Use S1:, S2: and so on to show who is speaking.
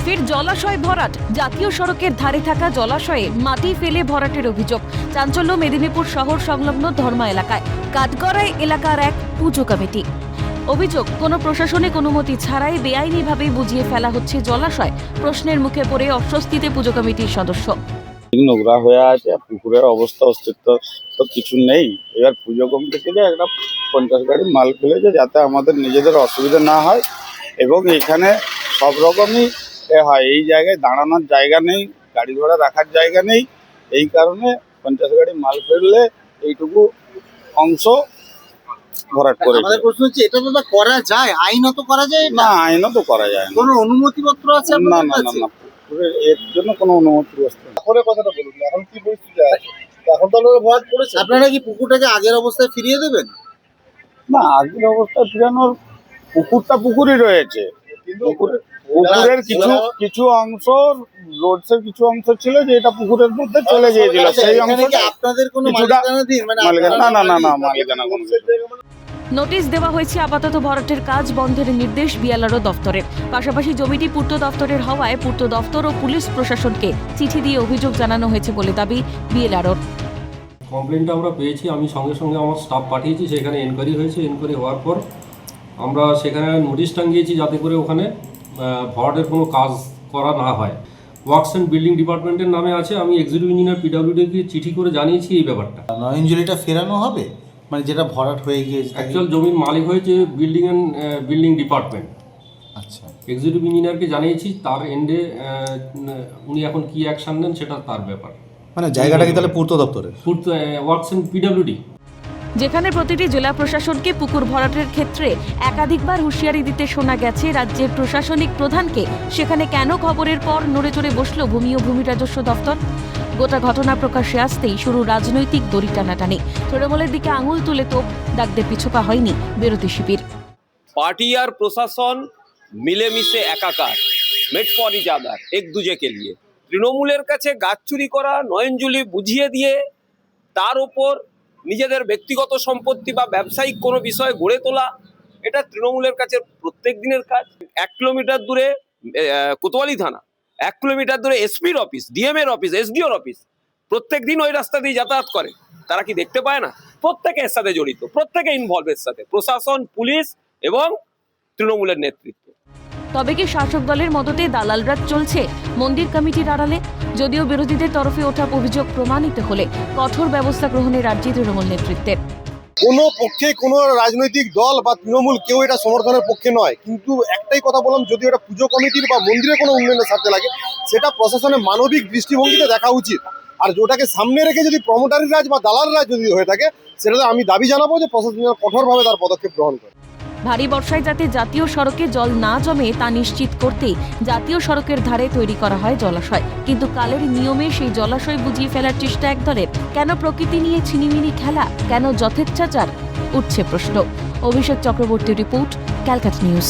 S1: ফের জলাশয় ভরাট। জাতীয় সড়কের ধারে থাকা জলাশয়ে মাটি ফেলে ভরাটের অভিযোগ। চাঞ্চল্য মেদিনীপুর শহর সংলগ্ন ধর্মা এলাকায়। কাঠগড়াই এলাকার এক পুজো কমিটি। অভিযোগ, কোনো প্রশাসনিক অনুমতি ছাড়াই বেআইনিভাবে বুঝিয়ে ফেলা হচ্ছে জলাশয়। প্রশ্নের মুখে পড়ে অস্বস্তিতে পুজো কমিটির সদস্য।
S2: নোংরা হয়ে আছে, পুকুরের অবস্থা অস্তিত্ব তো কিছু নেই। এবার পুজো কমিটি থেকে একটা 50 গাড়ি মাল ফেলেছে যাতে আমাদের নিজেদের অসুবিধা না হয়, এবং এখানে সব রকমই হয়। এই জায়গায় দাঁড়ানোর জায়গা নেই, গাড়ি ঘোড়া রাখার জায়গা নেই। এই কারণে 50 গাড়ি মাল ফেললে এইটুকু অংশ ভরাট করে।
S3: আমাদের প্রশ্ন হচ্ছে, এটা তো করা যায়, আইনত করা যায়
S2: না, আইনও তো করা যায় না।
S3: কোনো অনুমতিপত্র আছে
S2: না
S3: আপনাদের
S2: না না
S3: কাছে?
S2: না, পুকুরের এর জন্য কোনো অনুমতি ব্যবস্থা নেই।
S3: এখন কথাটা বলুন, এখন কি পরিস্থিতি আছে? এখন তো লোক ভরাট করেছে। আপনারা কি পুকুরটাকে আগের অবস্থায় ফিরিয়ে দেবেন?
S2: না, আগের অবস্থা ফিরানোর, পুকুরটা পুকুরই রয়েছে। পুকুরের কিছু অংশ, রোডসের কিছু অংশ ছিল যে এটা পুকুরের মধ্যে চলে গিয়েছিল, সেই অংশ
S3: আপনাদের কোনো
S2: কিছুটা
S3: মালিকানাধীন, মানে
S2: না মালিকানা কোনো কিছু।
S1: নোটিশ দেওয়া হয়েছে আপাতত ভরাটের কাজ বন্ধের নির্দেশ বিএলআরও দফতরের। পাশাপাশি জমিটি পূর্ত দফতরের হওয়ায় পূর্ত দফতর ও পুলিশ প্রশাসনকে চিঠি দিয়ে অভিযোগ জানানো হয়েছে বলে দাবি বিএলআরওর।
S4: কমপ্লেনটা আমরা পেয়েছি, আমি সঙ্গে সঙ্গে আমার স্টাফ পাঠিয়েছি, সেখানে এনকোয়ারি হয়েছে। এনকোয়ারি হওয়ার পর আমরা সেখানে নোটিশ টাঙ্গিয়েছি যাতে করে ওখানে ভরাটের কোনো কাজ করা না হয়। ওয়ার্কস অ্যান্ড বিল্ডিং ডিপার্টমেন্টের নামে আছে। আমি এক্সিকিউটিভ ইঞ্জিনিয়ার পিডব্লিউডিকে চিঠি করে জানিয়েছি এই ব্যাপারটা।
S3: নয়নজলিটা ফেরানো হবে, মানে যেটা ভরাট হয়ে গিয়েছে।
S4: অ্যাকচুয়াল জমির মালিক হয়েছে বিল্ডিং ডিপার্টমেন্ট।
S3: আচ্ছা,
S4: এক্সিকিউটিভ ইঞ্জিনিয়ারকে জানিয়েছি, তার এন্ডে উনি এখন কি অ্যাকশন নেন সেটা তার ব্যাপার।
S5: মানে জায়গাটা কি তাহলে পূর্ত দপ্তরের?
S4: Works and PWD.
S1: যেখানে প্রতিটি জেলা প্রশাসনকে পুকুর ভরাটের ক্ষেত্রে একাধিকবার হুঁশিয়ারি দিতে শোনা গেছে রাজ্যের প্রশাসনিক প্রধানকে, সেখানে কেন খবরের পর নড়ে চড়ে বসল ভূমি ও ভূমি রাজস্ব দফতর? গোটা ঘটনা প্রকাশ্যে আসতেই শুরু রাজনৈতিক দড়ি টানাটানি। তৃণমূলের দিকে আঙুল তুলে তোপ দাগতে পিছপা হয়নি বিরোধী শিবির।
S6: पार्टी और प्रशासन मिलेमिशे एकाकार, मेट फॉर इच अदर, एक दूजे के लिए। তৃণমূলের কাছে গাছ চুরি করা, নয়নজলি বুঝিয়ে দিয়ে তার উপর নিজেদের ব্যক্তিগত সম্পত্তি বা ব্যবসায়িক কোনো বিষয় গড়ে তোলা, এটা তৃণমূলের কাছে প্রত্যেক দিনের কাজ। 1 কিলোমিটার দূরে কোতোয়ালি থানা, 1 কিলোমিটার দূরে এসপির অফিস, ডিএম এর অফিস, এসডিওর অফিস, প্রত্যেক দিন ওই রাস্তা দিয়ে যাতায়াত করে। তারা কি দেখতে পায় না? প্রত্যেকে এর সাথে জড়িত, প্রত্যেকে ইনভলভ এর সাথে, প্রশাসন, পুলিশ এবং তৃণমূলের নেতৃত্ব।
S1: তবে কি শাসক দলের মদতে দালাল রাজ চলছে মন্দির কমিটির আড়ালে? যদিও বিরোধীদের তরফে ওঠা অভিযোগ প্রমাণিত হলে কঠোর ব্যবস্থা গ্রহণের রাজ্যে তৃণমূল নেতৃত্বের।
S7: কোনো পক্ষে কোনো রাজনৈতিক দল বা তৃণমূল কেউ এটা সমর্থনের পক্ষে নয়, কিন্তু একটাই কথা বললাম, যদি এটা পুজো কমিটির বা মন্দিরের কোনো উন্নয়নের স্বার্থে লাগে, সেটা প্রশাসনের মানবিক দৃষ্টিভঙ্গিতে দেখা উচিত। আর যেটাকে সামনে রেখে যদি প্রমোটারি রাজ বা দালাল রাজ যদি হয়ে থাকে, সেটাতে আমি দাবি জানাবো যে প্রশাসন কঠোরভাবে তার পদক্ষেপ গ্রহণ করে।
S1: ভারী বর্ষায় যাতে জাতীয় সড়কে জল না জমে তা নিশ্চিত করতেই জাতীয় সড়কের ধারে তৈরি করা হয় জলাশয়। কিন্তু কালের নিয়মে সেই জলাশয় বুঝিয়ে ফেলার চেষ্টা এক দলের। কেন প্রকৃতি নিয়ে ছিনিমিনি খেলা? কেন যথেচ্ছাচার? উঠছে প্রশ্ন। অভিষেক চক্রবর্তী রিপোর্ট, ক্যালকাটা নিউজ।